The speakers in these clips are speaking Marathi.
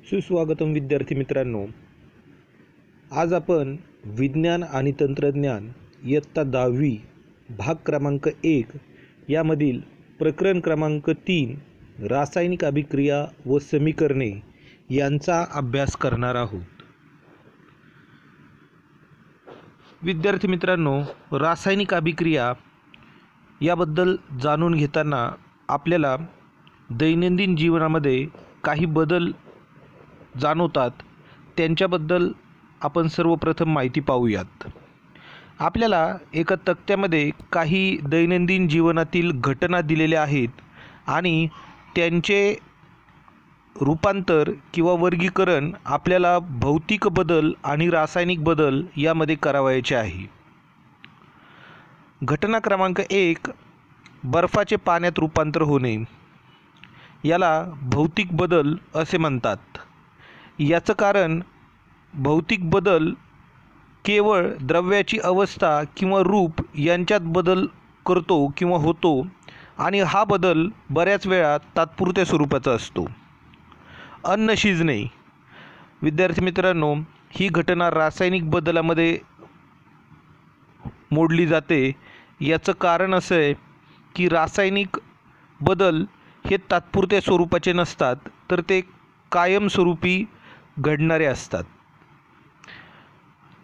सुस्वागतम विद्यार्थी मित्रांनो. आज आपण विज्ञान आणि तंत्रज्ञान इयत्ता 10वी भाग क्रमांक 1 यामधील प्रकरण क्रमांक 3 रासायनिक अभिक्रिया व समीकरणे यांचा अभ्यास करणार आहोत. विद्यार्थी मित्रांनो, रासायनिक अभिक्रिया याबद्दल जाणून घेताना आपल्याला दैनंदिन जीवनामध्ये काही बदल जाणवतात, त्यांच्याबद्दल आपण सर्वप्रथम माहिती पाहूयात. आपल्याला एका तक्त्यामध्ये काही दैनंदिन जीवनातील घटना दिलेल्या आहेत आणि त्यांचे रूपांतर किंवा वर्गीकरण आपल्याला भौतिक बदल आणि रासायनिक बदल यामध्ये करावायचे आहे. घटना क्रमांक 1, बर्फाचे पाण्यात रूपांतर होणे. याला भौतिक बदल असे म्हणतात. याचं कारण भौतिक बदल केवळ द्रव्याची अवस्था किंवा रूप यांच्यात बदल करतो किंवा होतो आणि हा बदल बऱ्याच वेळा तात्पुरत्या स्वरूपाचा असतो. अन्न शिजणे. विद्यार्थी मित्रांनो, ही घटना रासायनिक बदलामध्ये मोडली जाते. याचं कारण असं आहे की रासायनिक बदल हे तात्पुरत्या स्वरूपाचे नसतात, तर ते कायमस्वरूपी घडणारे असतात.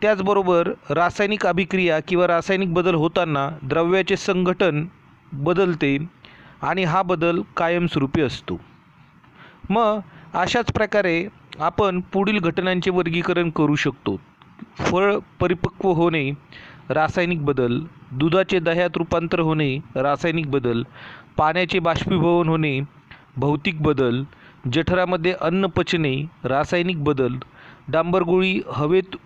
त्याचबरोबर रासायनिक अभिक्रिया किंवा रासायनिक बदल होताना द्रव्याचे संघटन बदलते आणि हा बदल कायमस्वरूपी असतो. मग अशाच प्रकारे आपण पुढील घटनांचे वर्गीकरण करू शकतो. फळ परिपक्व होणे, रासायनिक बदल. दुधाचे दह्यात रूपांतर होणे, रासायनिक बदल. पाण्याचे बाष्पीभवन होणे, भौतिक बदल. जठरामध्ये अन्न पचणे, रासायनिक बदल. डांबरगोळी हवेत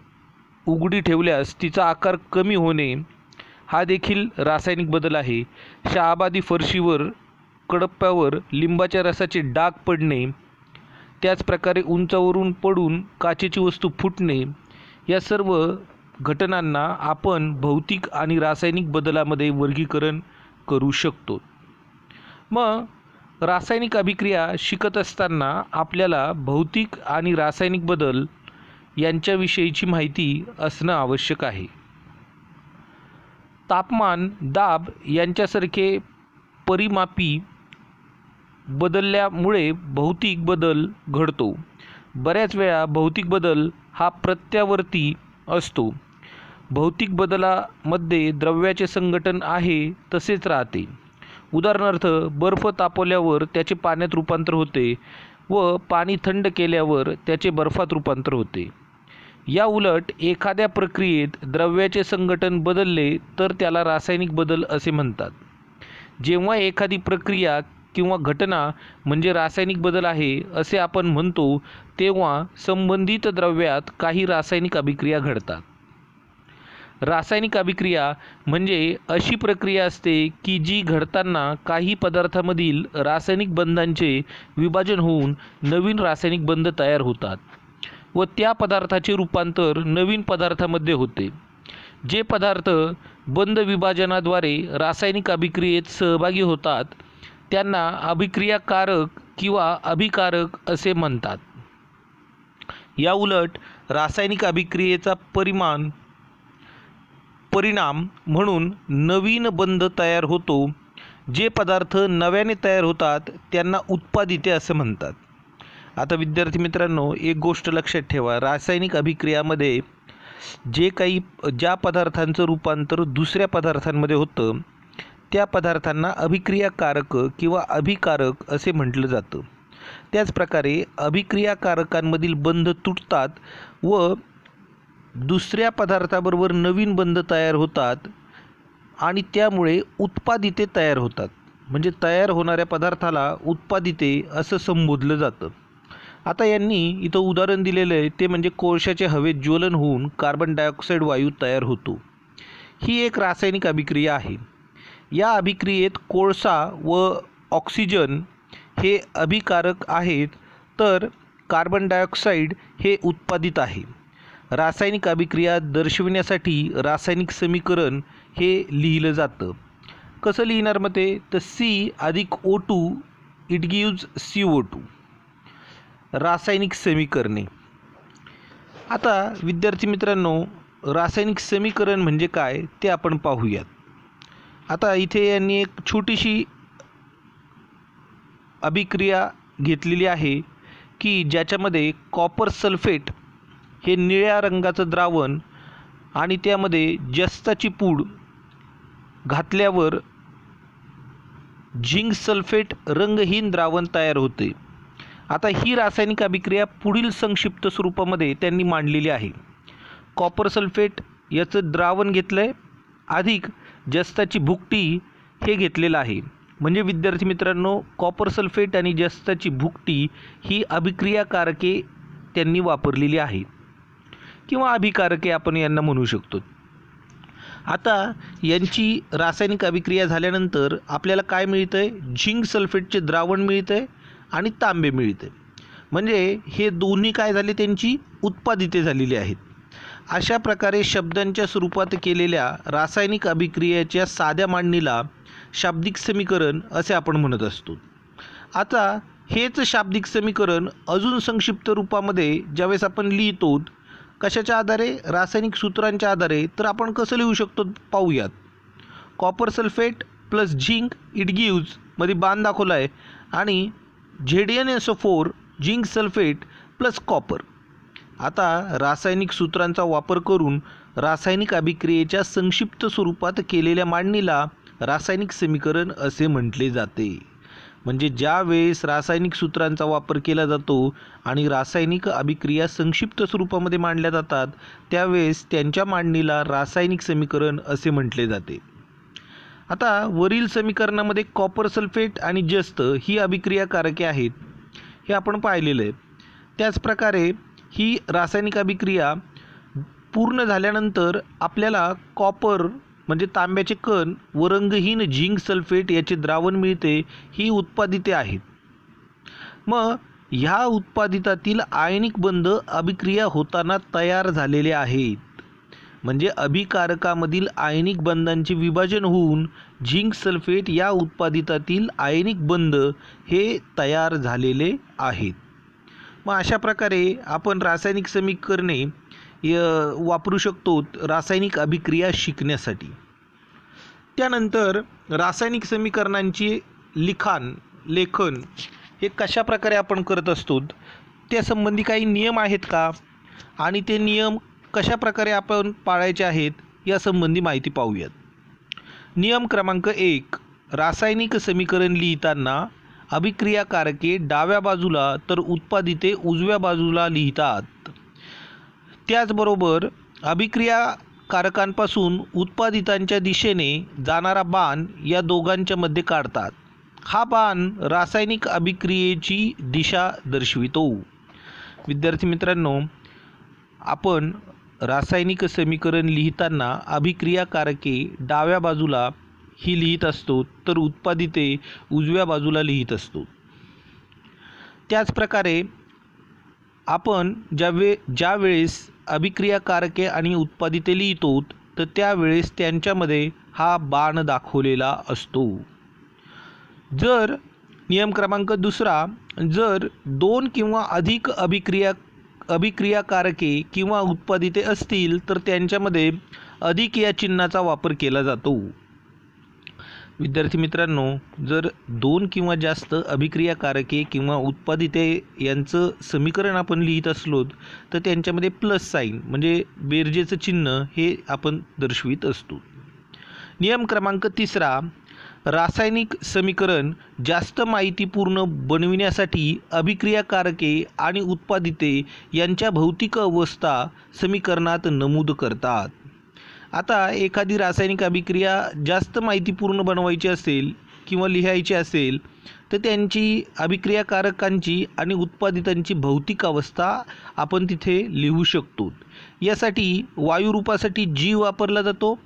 उघडी ठेवल्यास तिचा आकार कमी होणे, हा देखील रासायनिक बदल आहे. शहाबादी फरशीवर कडप्प्यावर लिंबाच्या रसाचे डाग पडणे. त्याचप्रकारे उंचावरून पडून काचेची वस्तू फुटणे. या सर्व घटनांना आपण भौतिक आणि रासायनिक बदलामध्ये वर्गीकरण करू शकतो. मग रासायनिक अभिक्रिया शिकत असताना आपल्याला भौतिक आणि रासायनिक बदल यांच्याविषयीची माहिती असणं आवश्यक आहे. तापमान, दाब यांच्यासारखे परिमापी बदलल्यामुळे भौतिक बदल घडतो. बऱ्याच वेळा भौतिक बदल हा प्रत्यावर्ती असतो. भौतिक बदलामध्ये द्रव्याचे संघटन आहे तसेच राहते. उदाहरणार्थ, बर्फ तापवल्यावर त्याचे पाण्यात रूपांतर होते व पाणी थंड केल्यावर त्याचे बर्फात रूपांतर होते. या उलट एखाद्या प्रक्रियेत द्रव्याचे संघटन बदलले तर त्याला रासायनिक बदल असे म्हणतात. जेव्हा एखादी प्रक्रिया किंवा घटना म्हणजे रासायनिक बदल आहे असे आपण म्हणतो, तेव्हा संबंधित द्रव्यात काही रासायनिक अभिक्रिया घडतात. रासायनिक अभिक्रिया म्हणजे अशी प्रक्रिया असते की जी घडताना काही पदार्थामधील रासायनिक बंधांचे विभाजन होऊन नवीन रासायनिक बंध तयार होतात व त्या पदार्थाचे रूपांतर नवीन पदार्थामध्ये होते. जे पदार्थ बंध विभाजनाद्वारे रासायनिक अभिक्रियेत सहभागी होतात त्यांना अभिक्रियाकारक किंवा अभिकारक असे म्हणतात. या उलट रासायनिक अभिक्रियेचा परिणाम म्हणून नवीन बंध तयार होतो. जे पदार्थ नव्याने तयार होतात त्यांना उत्पादिते असे म्हणतात. आता विद्यार्थी मित्रांनो, एक गोष्ट लक्षात ठेवा. रासायनिक अभिक्रियामध्ये ज्या पदार्थांचं रूपांतर दुसऱ्या पदार्थांमध्ये होतं त्या पदार्थांना अभिक्रियाकारक किंवा अभिकारक असे म्हटलं जातं. त्याचप्रकारे अभिक्रियाकारकांमधील बंध तुटतात व दुसऱ्या पदार्थाबरोबर नवीन बंध तयार होतात आणि त्यामुळे उत्पादिते तयार होतात. म्हणजे तयार होणाऱ्या पदार्थाला उत्पादिते असं संबोधलं जातं. आता यांनी इथं उदाहरण दिलेलं आहे ते म्हणजे कोळशाच्या हवेत ज्वलन होऊन कार्बन डायऑक्साईड वायू तयार होतो. ही एक रासायनिक अभिक्रिया आहे. या अभिक्रियेत कोळसा व ऑक्सिजन हे अभिकारक आहेत तर कार्बन डायऑक्साईड हे उत्पादित आहे. रासायनिक अभिक्रिया दर्शविण्यासाठी रासायनिक समीकरण हे लिहिलं जातं. कसं लिहिणार मग ते? तर C + O2 it gives CO2. रासायनिक समीकरणे. आता विद्यार्थी मित्रांनो, रासायनिक समीकरण म्हणजे काय ते आपण पाहूयात. आता इथे यांनी एक छोटीशी अभिक्रिया घेतलेली आहे की ज्याच्यामध्ये कॉपर सल्फेट हे निळ्या रंगाचं द्रावण आणि त्यामध्ये जस्ताची पूड घातल्यावर झिंक सल्फेट रंगहीन द्रावण तयार होते. आता ही रासायनिक अभिक्रिया पुढील संक्षिप्त स्वरूपामध्ये त्यांनी मांडलेली आहे. कॉपर सल्फेट याचं द्रावण घेतलं आहे अधिक जस्ताची भुकटी हे घेतलेलं आहे. म्हणजे विद्यार्थी मित्रांनो, कॉपर सल्फेट आणि जस्ताची भुकटी ही अभिक्रियाकारके त्यांनी वापरलेली आहे किंवा अभिकारके आपण यांना म्हणू शकतो. आता यांची रासायनिक अभिक्रिया झाल्यानंतर आपल्याला काय मिळतं आहे? झिंक सल्फेटचे द्रावण मिळतं आहे आणि तांबे मिळते. म्हणजे हे दोन्ही काय झाले? त्यांची उत्पादिते झालेली आहेत. अशा प्रकारे शब्दांच्या स्वरूपात केलेल्या रासायनिक अभिक्रियेच्या साध्या मांडणीला शाब्दिक समीकरण असे आपण म्हणत असतो. आता हेच शाब्दिक समीकरण अजून संक्षिप्त रूपामध्ये ज्यावेळेस आपण लिहितो, कशाच्या आधारे? रासायनिक सूत्रांच्या आधारे. तर आपण कसं लिहू शकतो पाहूयात. Copper sulphate plus zinc it gives मध्ये बाण दाखवला आहे आणि ZnSO4 zinc sulphate plus copper. आता रासायनिक सूत्रांचा वापर करून रासायनिक अभिक्रियेच्या संक्षिप्त स्वरूपात केलेल्या मांडणीला रासायनिक समीकरण असे म्हटले जाते. म्हणजे ज्या वेळेस रासायनिक सूत्रांचा वापर केला जातो आणि रासायनिक अभिक्रिया संक्षिप्त स्वरूपामध्ये मांडल्या जातात त्यावेळेस त्यांच्या मांडणीला रासायनिक समीकरण असे म्हटले जाते. आता वरील समीकरणामध्ये कॉपर सल्फेट आणि जस्त ही अभिक्रियाकारके आहेत हे आपण पाहिलेलं आहे. त्याचप्रकारे ही रासायनिक अभिक्रिया पूर्ण झाल्यानंतर आपल्याला कॉपर म्हणजे तांब्याचे कण व रंगहीन झिंक सल्फेट याचे द्रावण मिळते. ही उत्पादिते आहेत. मग ह्या उत्पादितातील आयनिक बंध अभिक्रिया होताना तयार झालेले आहेत. म्हणजे अभिकारकामधील आयनिक बंधांचे विभाजन होऊन झिंक सल्फेट या उत्पादितातील आयनिक बंध हे तयार झालेले आहेत. मग अशा प्रकारे आपण रासायनिक समीकरणे वापरू शकतो रासायनिक अभिक्रिया शिकण्यासाठी. त्यानंतर रासायनिक समीकरणांची लेखन हे कशा प्रकारे आपण करत असतो त्यासंबंधी काही नियम आहेत का आणि ते नियम कशा प्रकारे आपण पाळायचे आहेत यासंबंधी माहिती पाहूयात. नियम क्रमांक 1. रासायनिक समीकरण लिहिताना अभिक्रियाकारके डाव्या बाजूला तर उत्पादिते उजव्या बाजूला लिहितात. त्याचबरोबर अभिक्रियाकारकांपासून उत्पादितांच्या दिशेने जाणारा बाण या दोघांच्या मध्ये काढतात. हा बाण रासायनिक अभिक्रियेची दिशा दर्शवितो. विद्यार्थी मित्रांनो, आपण रासायनिक समीकरण लिहिताना अभिक्रियाकारके डाव्या बाजूला ही लिहित असतो तर उत्पादिते उजव्या बाजूला लिहित असतो. त्याचप्रकारे आपण ज्या वेळेस अभिक्रियाकारके आणि उत्पादिते लिहितो तर त्यावेळेस त्यांच्यामध्ये हा बाण दाखवलेला असतो. जर नियम क्रमांक 2, जर 2 किंवा अधिक अभिक्रियाकारके किंवा उत्पादिते असतील तर त्यांच्यामध्ये अधिक या चिन्हाचा वापर केला जातो. विद्यार्थी मित्रांनो, जर 2 किंवा जास्त अभिक्रियाकारके किंवा उत्पादिते यांचं समीकरण आपण लिहित असलो तर त्यांच्यामध्ये प्लस साईन म्हणजे बेरजेचं चिन्ह हे आपण दर्शवित असतो. नियम क्रमांक 3, रासायनिक समीकरण जास्त माहितीपूर्ण बनविण्यासाठी अभिक्रियाकारके आणि उत्पादिते यांच्या भौतिक अवस्था समीकरणात नमूद करतात. आता एखादी रासायनिक अभिक्रिया जास्त माहितीपूर्ण बनवायची असेल किंवा लिहायची असेल तर त्यांची अभिक्रियाकारकांची आणि उत्पादितांची भौतिक अवस्था आपण तिथे लिहू शकतो. यासाठी वायुरूपासाठी G वापरला जातो,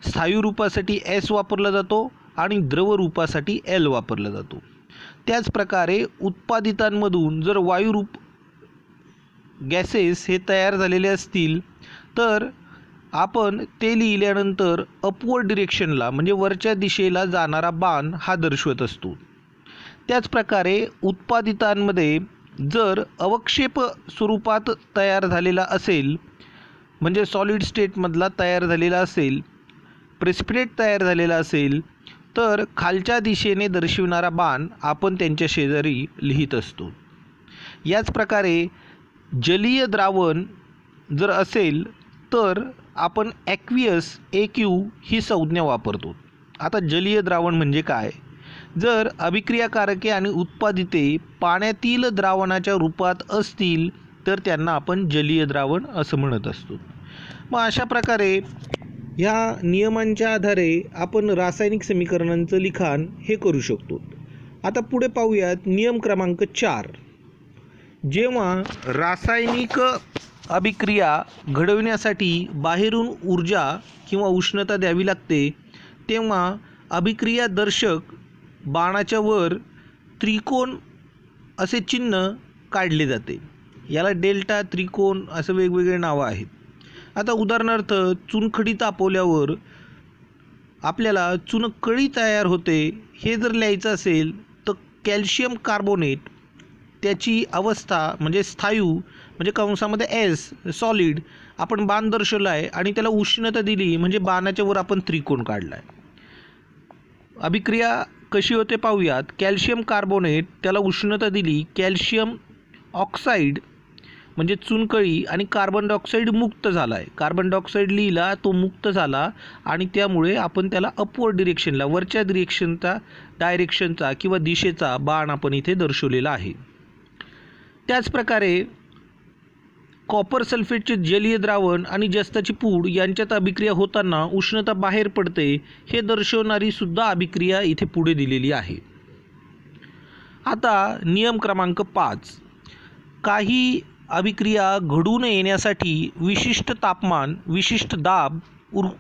स्थायू रूपासाठी S वापरला जातो आणि द्रव रूपासाठी L वापरला जातो. त्याचप्रकारे उत्पादितांमधून जर वायुरूप गॅसेस हे तयार झालेले असतील तर आपण ते लिहिल्यानंतर अपवर्ड डिरेक्शनला म्हणजे वरच्या दिशेला जाणारा बाण हा दर्शवत असतो. त्याचप्रकारे उत्पादितांमध्ये जर अवक्षेप स्वरूपात तयार झालेला असेल, म्हणजे सॉलिड स्टेटमधला तयार झालेला असेल, प्रेसिपिटेट तयार झालेला असेल, तर खालच्या दिशेने दर्शविणारा बाण आपण त्यांच्या शेजारी लिहित असतो. याच प्रकारे जलीय द्रावण जर असेल तर आपण ॲक्वियस AQ ही संज्ञा वापरतो. आता जलीय द्रावण म्हणजे काय? जर अभिक्रियाकारके आणि उत्पादिते पाण्यातील द्रावणाच्या रूपात असतील तर त्यांना आपण जलीय द्रावण असं म्हणत असतो. मग अशा प्रकारे ह्या नियमांच्या आधारे आपण रासायनिक समीकरणांचं लिखाण हे करू शकतो. आता पुढे पाहूयात नियम क्रमांक 4. जेव्हा रासायनिक अभिक्रिया घडविण्यासाठी बाहेरून ऊर्जा किंवा उष्णता द्यावी लागते, तेव्हा अभिक्रिया दर्शक बाणाच्या वर त्रिकोण असे चिन्ह काढले जाते. याला डेल्टा, त्रिकोण असं वेगवेगळे नावं आहेत. आता उदाहरणार्थ चुनखडी तापवल्यावर आपल्याला चुनखडी तयार होते हे जर लिहायचं असेल तर कॅल्शियम कार्बोनेट त्याची अवस्था म्हणजे स्थायू म्हणजे कंसामध्ये S सॉलिड आपण बाण दर्शवला आहे आणि त्याला उष्णता दिली म्हणजे बाणाच्या वर आपण त्रिकोण काढला आहे. अभिक्रिया कशी होते पाहूयात. कॅल्शियम कार्बोनेट त्याला उष्णता दिली, कॅल्शियम ऑक्साईड म्हणजे चुनखडी आणि कार्बन डायऑक्साईड मुक्त झाला आहे. कार्बन डायऑक्साईड लिहिला, तो मुक्त झाला आणि त्यामुळे आपण त्याला अपवर्ड डिरेक्शनला वरच्या डायरेक्शनचा किंवा दिशेचा बाण आपण इथे दर्शवलेला आहे. त्याचप्रकारे कॉपर सल्फेटचे जलीय द्रावण आणि जस्ताची पूड यांच्यात अभिक्रिया होताना उष्णता बाहेर पडते हे दर्शवणारी सुद्धा अभिक्रिया इथे पुढे दिलेली आहे. आता नियम क्रमांक 5. काही अभिक्रिया घडून येण्यासाठी विशिष्ट तापमान, विशिष्ट दाब,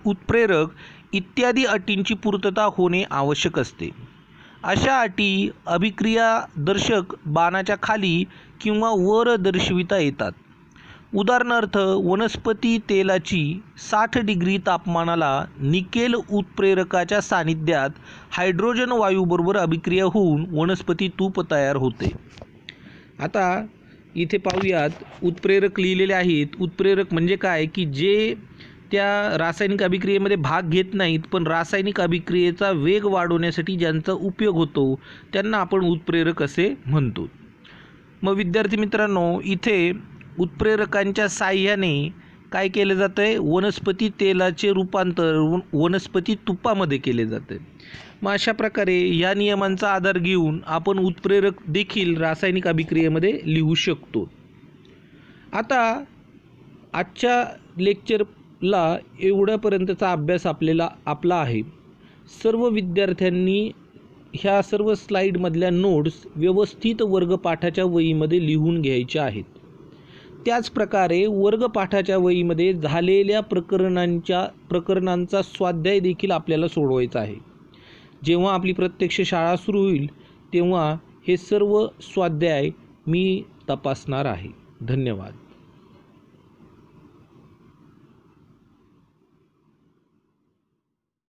उत्प्रेरक इत्यादी अटींची पूर्तता होणे आवश्यक असते. अशा अटी अभिक्रिया दर्शक बाणाच्या खाली किंवा वर दर्शविता येतात. उदाहरणार्थ वनस्पती तेलाची 60 डिग्री तापमानाला निकेल उत्प्रेरकाच्या सानिध्यात हायड्रोजन वायूबरोबर अभिक्रिया होऊन वनस्पती तूप तयार होते. आता इथे पाहूयात उत्प्रेरक लिहिलेले आहेत. उत्प्रेरक म्हणजे काय की जे त्या रासायनिक अभिक्रियेमध्ये भाग घेत नाहीत पण रासायनिक अभिक्रियेचा वेग वाढवण्यासाठी ज्यांचा उपयोग होतो त्यांना आपण उत्प्रेरक असे म्हणतो. मग विद्यार्थी मित्रांनो, इथे उत्प्रेरकांच्या साह्याने काय केले जातं आहे, वनस्पती तेलाचे रूपांतर वनस्पती तुपामध्ये केले जाते. मग अशा प्रकारे या नियमांचा आधार घेऊन आपण उत्प्रेरक देखील रासायनिक अभिक्रियेमध्ये लिहू शकतो. आता आजच्या लेक्चरला एवढ्यापर्यंतचा अभ्यास आपला आहे. सर्व विद्यार्थ्यांनी ह्या सर्व स्लाईडमधल्या नोट्स व्यवस्थित वर्गपाठाच्या वहीमध्ये लिहून घ्यायच्या आहेत. त्याचप्रकारे वर्गपाठाच्या वहीमध्ये झालेल्या प्रकरणांचा स्वाध्याय देखील आपल्याला सोडवायचा आहे. जेव्हा आपली प्रत्यक्ष शाळा सुरू होईल तेव्हा हे सर्व स्वाध्याय मी तपासणार आहे. धन्यवाद.